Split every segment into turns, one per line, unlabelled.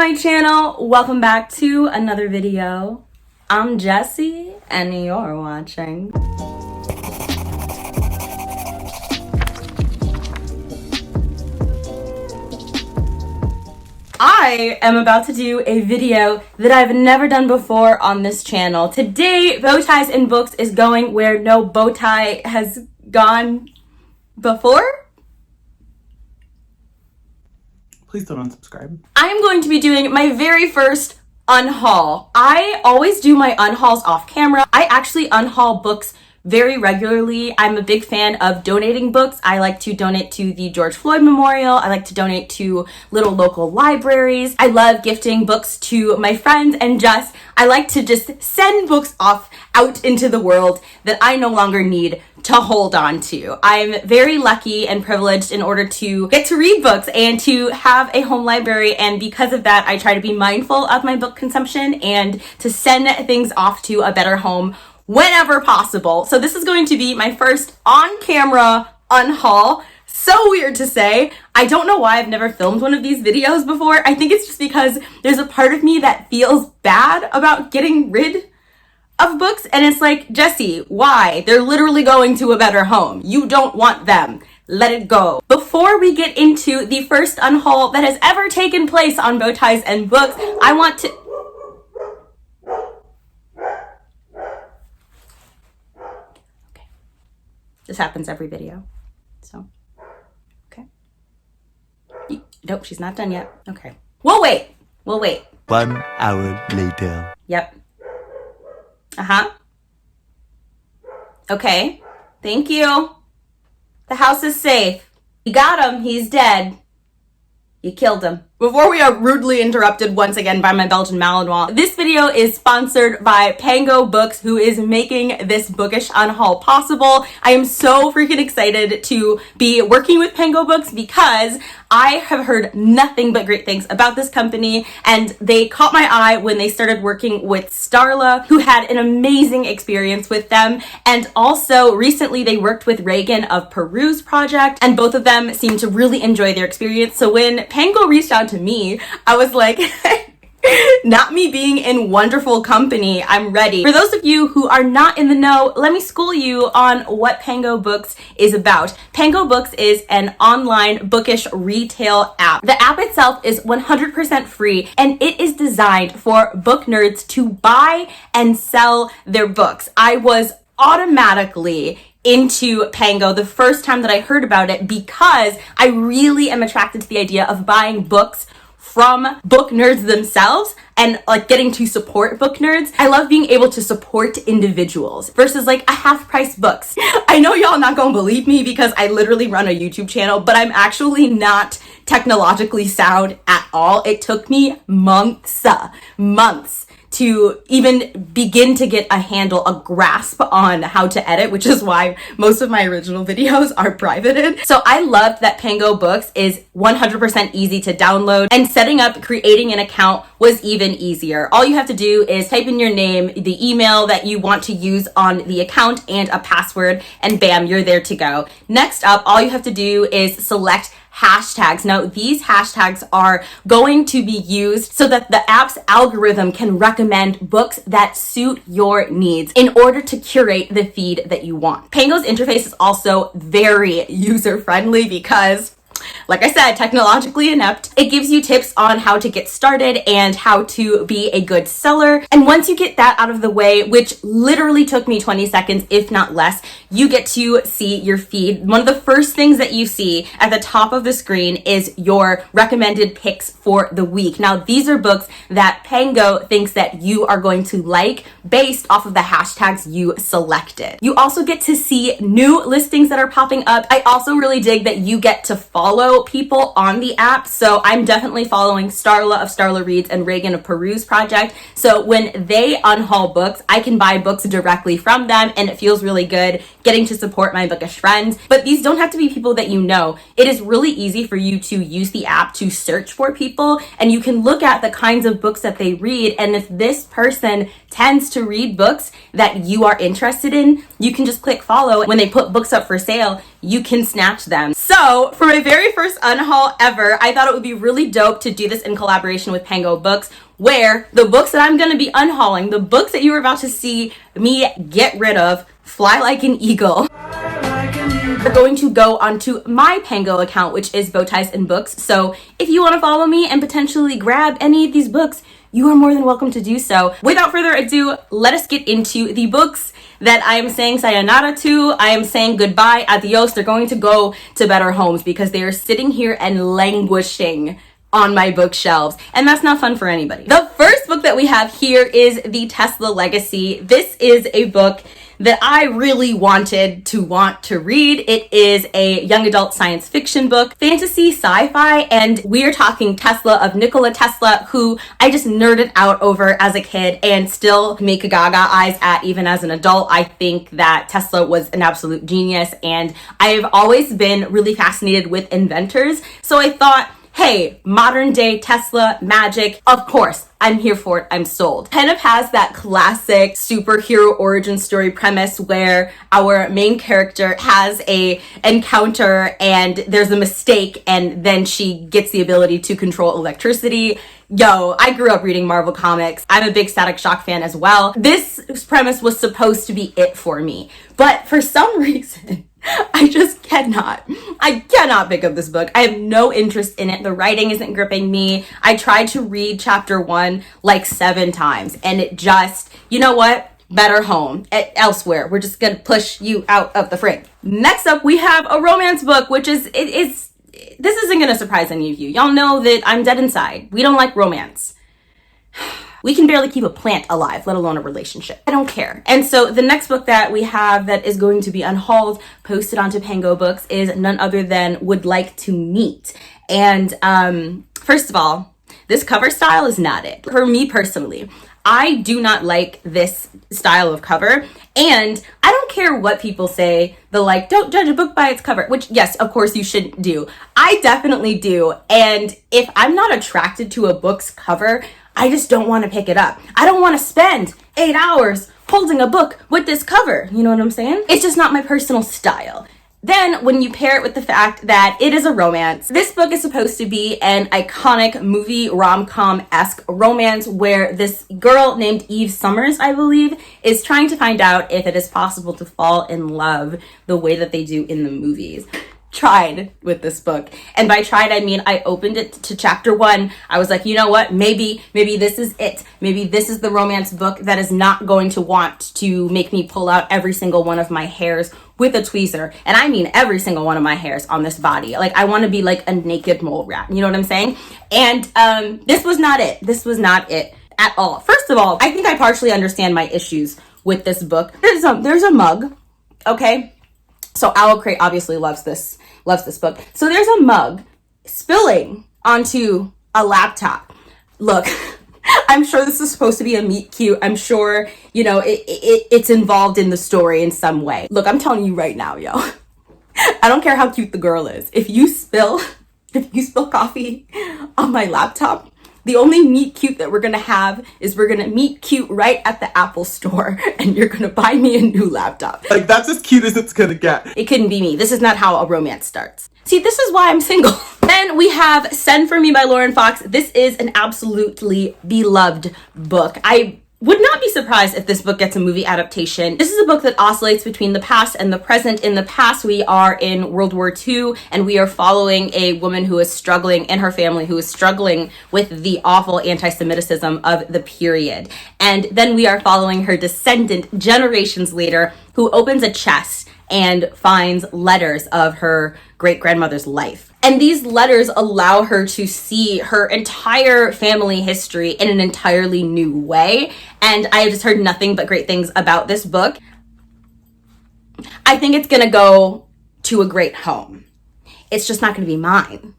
my channel. Welcome back to another video. I'm Jessie and you're watching. I am about to do a video that I've never done before on this channel. Today, Bow Ties and Books is going where no bow tie has gone before.
Please don't unsubscribe.
I'm going to be doing my very first unhaul. I always do my unhauls off camera. I actually unhaul books very regularly. I'm a big fan of donating books. I like to donate to the George Floyd Memorial. I like to donate to little local libraries. I love gifting books to my friends and I like to just send books off out into the world that I no longer need to hold on to. I'm very lucky and privileged in order to get to read books and to have a home library, and because of that I try to be mindful of my book consumption and to send things off to a better home whenever possible. So this is going to be my first on-camera unhaul. So weird to say. I don't know why I've never filmed one of these videos before. I think it's just because there's a part of me that feels bad about getting rid of books, and it's like, Jessie, why? They're literally going to a better home. You don't want them. Let it go. Before we get into the first unhaul that has ever taken place on Bow Ties and Books, I want to... Okay. This happens every video. So, okay. Nope, she's not done yet. Okay. We'll wait.
1 hour later.
Yep. Okay. Thank you. The house is safe. You got him. He's dead. You killed him. Before we are rudely interrupted once again by my Belgian Malinois, this video is sponsored by Pango Books, who is making this bookish unhaul possible. I am so freaking excited to be working with Pango Books because I have heard nothing but great things about this company, and they caught my eye when they started working with Starla, who had an amazing experience with them, and also recently they worked with Reagan of Peruse Project, and both of them seemed to really enjoy their experience. So when Pango reached out to me, I was like, not me being in wonderful company, I'm ready. For those of you who are not in the know, let me school you on what Pango Books is about. Pango Books is an online bookish retail app. The app itself is 100% free, and it is designed for book nerds to buy and sell their books. I was automatically into Pango the first time that I heard about it because I really am attracted to the idea of buying books from book nerds themselves and like getting to support book nerds. I love being able to support individuals versus like a half-price books. I know y'all not gonna believe me because I literally run a YouTube channel, but I'm actually not technologically sound at all. It took me months to even begin to get a grasp on how to edit, which is why most of my original videos are privated. So I loved that Pango Books is 100% easy to download, and setting up, creating an account was even easier. All you have to do is type in your name, the email that you want to use on the account, and a password, and bam, you're there to go. Next up, all you have to do is select hashtags. Now, these hashtags are going to be used so that the app's algorithm can recommend books that suit your needs in order to curate the feed that you want. Pango's interface is also very user-friendly because, like I said, technologically inept. It gives you tips on how to get started and how to be a good seller. And once you get that out of the way, which literally took me 20 seconds, if not less, you get to see your feed. One of the first things that you see at the top of the screen is your recommended picks for the week. Now, these are books that Pango thinks that you are going to like based off of the hashtags you selected. You also get to see new listings that are popping up. I also really dig that you get to follow people on the app. So I'm definitely following Starla of Starla Reads and Reagan of Peruse Project. So when they unhaul books, I can buy books directly from them, and it feels really good getting to support my bookish friends. But these don't have to be people that you know. It is really easy for you to use the app to search for people, and you can look at the kinds of books that they read, and if this person tends to read books that you are interested in, you can just click follow. When they put books up for sale, you can snatch them. So for my very first unhaul ever, I thought it would be really dope to do this in collaboration with Pango Books, where the books that I'm going to be unhauling, the books that you are about to see me get rid of, fly like an eagle, are going to go onto my Pango account, which is bowtiesandbooks. So if you want to follow me and potentially grab any of these books, you are more than welcome to do so. Without further ado, let us get into the books that I am saying sayonara to. I am saying goodbye, adios. They're going to go to better homes because they are sitting here and languishing on my bookshelves, and that's not fun for anybody. The first book that we have here is The Tesla Legacy. This is a book that I really want to read. It is a young adult science fiction book, fantasy, sci-fi, and we are talking Tesla of Nikola Tesla, who I just nerded out over as a kid and still make gaga eyes at even as an adult. I think that Tesla was an absolute genius, and I've always been really fascinated with inventors. So I thought, hey, modern day Tesla magic, of course, I'm here for it, I'm sold. Kind of has that classic superhero origin story premise where our main character has a encounter and there's a mistake and then she gets the ability to control electricity. Yo, I grew up reading Marvel Comics. I'm a big Static Shock fan as well. This premise was supposed to be it for me, but for some reason, I just cannot pick up this book. I have no interest in it. The writing isn't gripping me. I tried to read chapter 1 like 7 times and it just, you know what? Better home, elsewhere. We're just gonna push you out of the frame. Next up, we have a romance book, which is, this isn't gonna surprise any of you. Y'all know that I'm dead inside. We don't like romance. We can barely keep a plant alive, let alone a relationship. I don't care. And so the next book that we have that is going to be unhauled, posted onto Pango Books, is none other than Would Like to Meet. And first of all, this cover style is not it. For me personally, I do not like this style of cover. And I don't care what people say, don't judge a book by its cover, which yes, of course you shouldn't do. I definitely do. And if I'm not attracted to a book's cover, I just don't want to pick it up. I don't want to spend 8 hours holding a book with this cover. You know what I'm saying? It's just not my personal style. Then when you pair it with the fact that it is a romance, this book is supposed to be an iconic movie rom-com-esque romance where this girl named Eve Summers, I believe, is trying to find out if it is possible to fall in love the way that they do in the movies. Tried with this book, and by tried I mean I opened it to chapter 1. I was like, you know what, maybe this is it. Maybe this is the romance book that is not going to want to make me pull out every single one of my hairs with a tweezer, and I mean every single one of my hairs on this body. Like, I want to be like a naked mole rat, you know what I'm saying? And this was not it. This was not it at all. First of all, I think I partially understand my issues with this book. There's a mug, okay? So Owl Crate obviously loves this book. So there's a mug spilling onto a laptop. Look, I'm sure this is supposed to be a meet cute. I'm sure, you know, it's involved in the story in some way. Look, I'm telling you right now, yo. I don't care how cute the girl is. If you spill coffee on my laptop, the only meet cute that we're gonna have is we're gonna meet cute right at the Apple store and you're gonna buy me a new laptop.
Like, that's as cute as it's gonna get.
It couldn't be me. This is not how a romance starts. See, this is why I'm single. Then we have Send For Me by Lauren Fox. This is an absolutely beloved book. I would not be surprised if this book gets a movie adaptation. This is a book that oscillates between the past and the present. In the past, we are in World War II, and we are following a woman who is struggling, and her family, who is struggling with the awful anti-Semitism of the period. And then we are following her descendant generations later, who opens a chest and finds letters of her great-grandmother's life. And these letters allow her to see her entire family history in an entirely new way. And I have just heard nothing but great things about this book. I think it's gonna go to a great home. It's just not gonna be mine.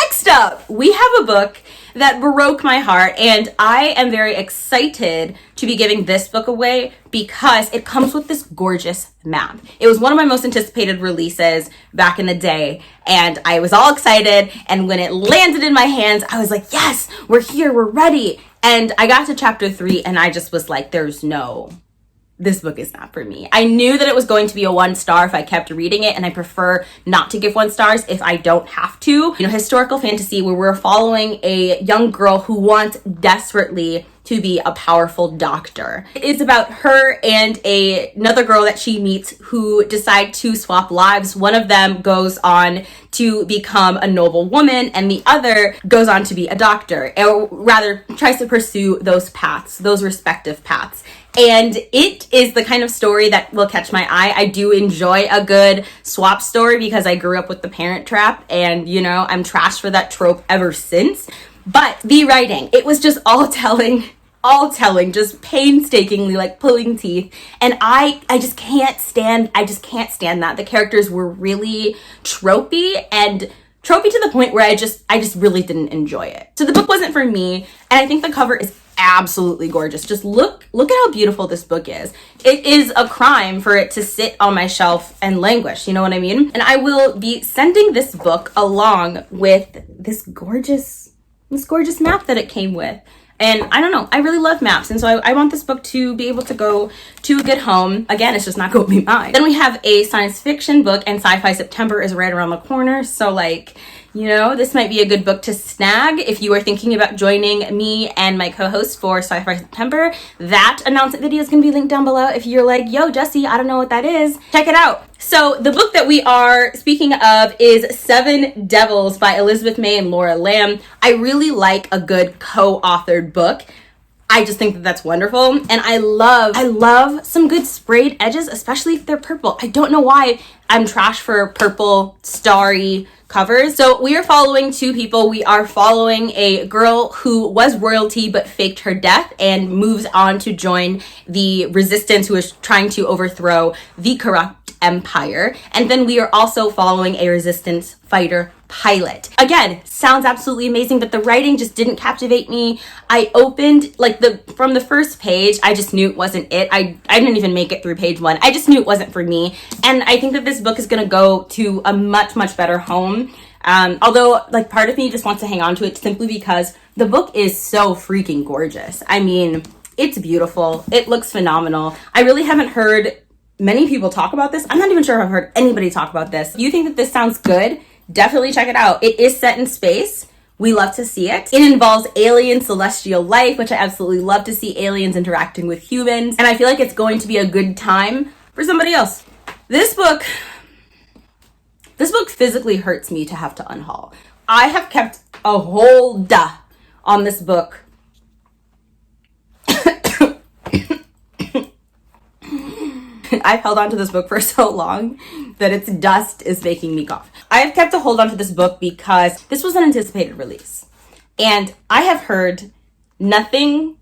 Next up, we have a book that broke my heart, and I am very excited to be giving this book away because it comes with this gorgeous map. It was one of my most anticipated releases back in the day, and I was all excited, and when it landed in my hands, I was like, yes, we're here, we're ready. And I got to chapter 3, and I just was like, there's no this book is not for me. I knew that it was going to be a 1 star if I kept reading it, and I prefer not to give 1 stars if I don't have to. You know, historical fantasy where we're following a young girl who wants desperately to be a powerful doctor. It's about her and another girl that she meets who decide to swap lives. One of them goes on to become a noble woman, and the other goes on to be a doctor, or rather tries to pursue those paths, those respective paths. And it is the kind of story that will catch my eye. I do enjoy a good swap story because I grew up with the Parent Trap, and you know, I'm trashed for that trope ever since. But the writing, it was just all telling, just painstakingly, like pulling teeth. And I just can't stand that. The characters were really tropey to the point where I just really didn't enjoy it. So the book wasn't for me, and I think the cover is absolutely gorgeous. Just look at how beautiful this book is. It is a crime for it to sit on my shelf and languish, you know what I mean? And I will be sending this book along with this gorgeous map that it came with. And I don't know, I really love maps. And so I want this book to be able to go to a good home. Again, it's just not going to be mine. Then we have a science fiction book, and Sci-Fi September is right around the corner. So like, you know, this might be a good book to snag if you are thinking about joining me and my co-host for Sci-Fi September. That announcement video is going to be linked down below. If you're like, yo, Jessie, I don't know what that is, check it out. So the book that we are speaking of is Seven Devils by Elizabeth May and Laura Lamb. I really like a good co-authored book. I just think that that's wonderful. And I love some good sprayed edges, especially if they're purple. I don't know why I'm trash for purple starry covers. So we are following 2 people. We are following a girl who was royalty but faked her death and moves on to join the resistance, who is trying to overthrow the corrupt empire. And then we are also following a resistance fighter pilot. Again, sounds absolutely amazing, but the writing just didn't captivate me. I opened from the first page, I just knew it wasn't it. I didn't even make it through page 1. I just knew it wasn't for me. And I think that this book is going to go to a much, much better home. Although like part of me just wants to hang on to it simply because the book is so freaking gorgeous. I mean, it's beautiful. It looks phenomenal. I really haven't heard many people talk about this. I'm not even sure if I've heard anybody talk about this. If you think that this sounds good, definitely check it out. It is set in space. We love to see it. It involves alien celestial life, which I absolutely love to see aliens interacting with humans. And I feel like it's going to be a good time for somebody else. This book physically hurts me to have to unhaul. I have kept a hold on this book. I've held on to this book for so long that its dust is making me cough. I have kept a hold on to this book because this was an anticipated release. And I have heard nothing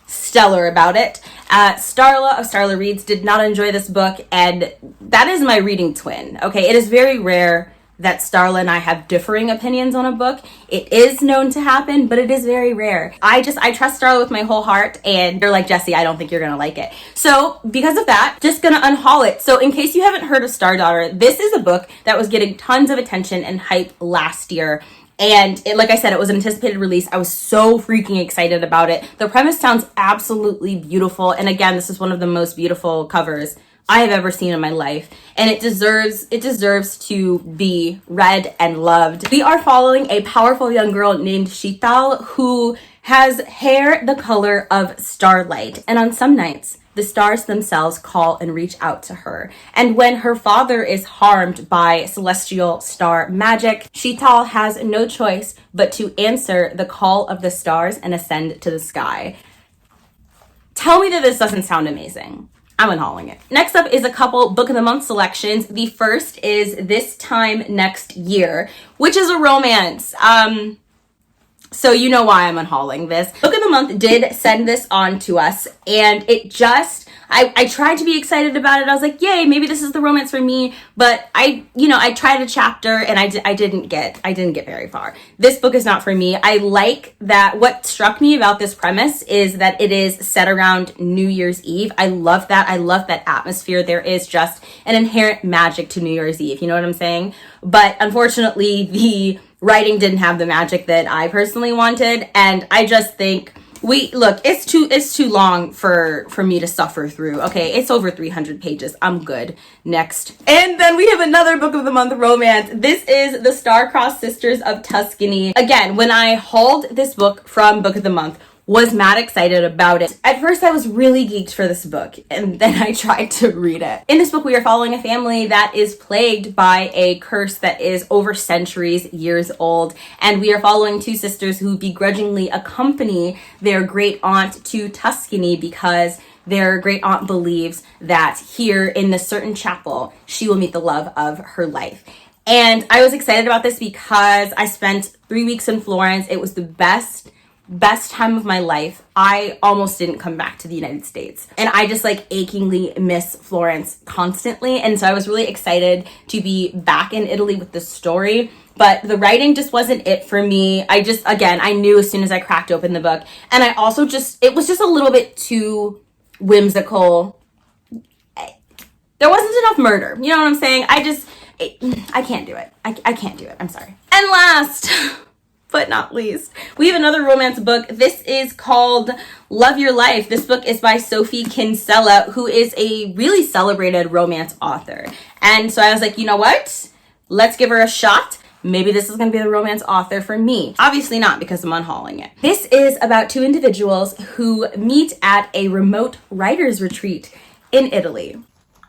stellar about it. Starla of Starla Reads did not enjoy this book, and that is my reading twin. Okay, it is very rare that Starla and I have differing opinions on a book. It is known to happen, but it is very rare. I trust Starla with my whole heart, and they're like, Jessie, I don't think you're gonna like it. So because of that, just gonna unhaul it. So in case you haven't heard of Star Daughter, this is a book that was getting tons of attention and hype last year. And like I said, it was an anticipated release. I was so freaking excited about it. The premise sounds absolutely beautiful. And again, this is one of the most beautiful covers I have ever seen in my life, and it deserves to be read and loved. We are following a powerful young girl named Sheetal who has hair the color of starlight, and on some nights the stars themselves call and reach out to her. And when her father is harmed by celestial star magic, Sheetal has no choice but to answer the call of the stars and ascend to the sky. Tell me that this doesn't sound amazing. I'm unhauling it. Next up is a couple book of the month selections. The first is This Time Next Year, which is a romance. So you know why I'm unhauling this. Book of the month did send this on to us, and it just, I tried to be excited about it. I was like, yay, maybe this is the romance for me. But I tried a chapter and I didn't get very far. This book is not for me. I like that. What struck me about this premise is that it is set around New Year's Eve. I love that. I love that atmosphere. There is just an inherent magic to New Year's Eve. You know what I'm saying? But unfortunately, the writing didn't have the magic that I personally wanted. And I just think Look, it's too long for me to suffer through. Okay, it's over 300 pages. I'm good. Next. And then we have another book of the month romance. This is The Star-Crossed Sisters of Tuscany. Again, when I hauled this book from Book of the Month, was mad excited about it. At first, I was really geeked for this book, and then I tried to read it. In this book, we are following a family that is plagued by a curse that is over centuries, years old, and we are following two sisters who begrudgingly accompany their great aunt to Tuscany because their great aunt believes that here in this certain chapel, she will meet the love of her life. And I was excited about this because I spent 3 weeks in Florence. It was the best time of my life. I almost didn't come back to the United States, and I just like achingly miss Florence constantly. And so I was really excited to be back in Italy with this story, but the writing just wasn't it for me. I knew as soon as I cracked open the book, and I also it was just a little bit too whimsical. There wasn't enough murder. You know what I'm saying? I can't do it. I can't do it. I'm sorry. And last but not least, we have another romance book. This is called Love Your Life. This book is by Sophie Kinsella, who is a really celebrated romance author. And so I was like, you know what? Let's give her a shot. Maybe this is going to be the romance author for me. Obviously not, because I'm unhauling it. This is about two individuals who meet at a remote writer's retreat in Italy.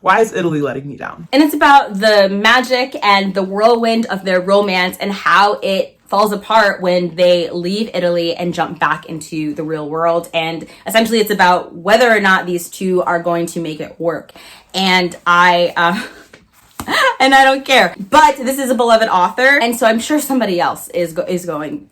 Why is Italy letting me down?
And it's about the magic and the whirlwind of their romance and how it falls apart when they leave Italy and jump back into the real world. And essentially it's about whether or not these two are going to make it work. And I don't care. But this is a beloved author, and so I'm sure somebody else is going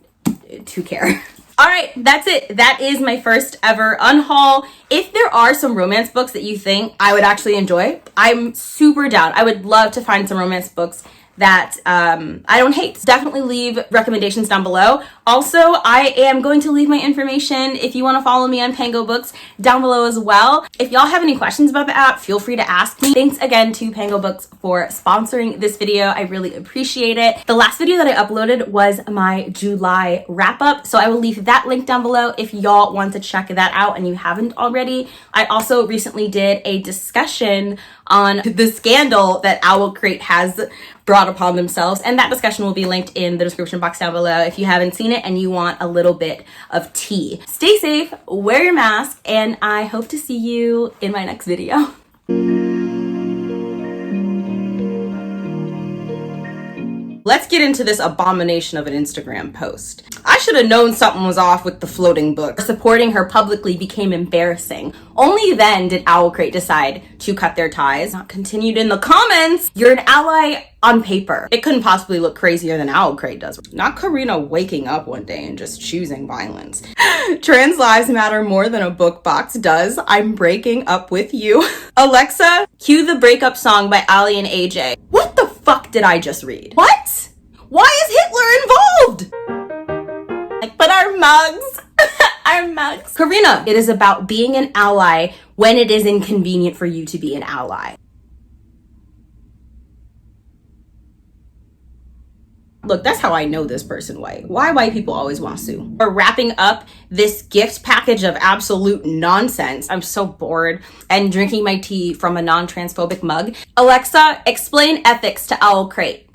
to care. All right, that's it. That is my first ever unhaul. If there are some romance books that you think I would actually enjoy, I'm super down. I would love to find some romance books that I don't hate. Definitely leave recommendations down below. Also, I am going to leave my information if you want to follow me on Pango Books down below as well. If y'all have any questions about the app, feel free to ask me. Thanks again to Pango Books for sponsoring this video. I really appreciate it. The last video that I uploaded was my July wrap up, so I will leave that link down below if y'all want to check that out and you haven't already. I also recently did a discussion on the scandal that Owl Crate has brought upon themselves, and that discussion will be linked in the description box down below if you haven't seen it and you want a little bit of tea. Stay safe, wear your mask, and I hope to see you in my next video. Let's get into this abomination of an Instagram post. I should have known something was off with the floating book. Supporting her publicly became embarrassing. Only then did Owl Crate decide to cut their ties. Not continued in the comments. You're an ally on paper. It couldn't possibly look crazier than Owl Crate does. Not Karina waking up one day and just choosing violence. Trans lives matter more than a book box does. I'm breaking up with you. Alexa, cue the breakup song by Ali and AJ. What the fuck did I just read? What? Why is Hitler involved? Like, but our mugs. Our mugs. Karina, it is about being an ally when it is inconvenient for you to be an ally. Look, that's how I know this person white. Why white people always want to sue. We're wrapping up this gift package of absolute nonsense. I'm so bored and drinking my tea from a non-transphobic mug. Alexa, explain ethics to Owl Crate.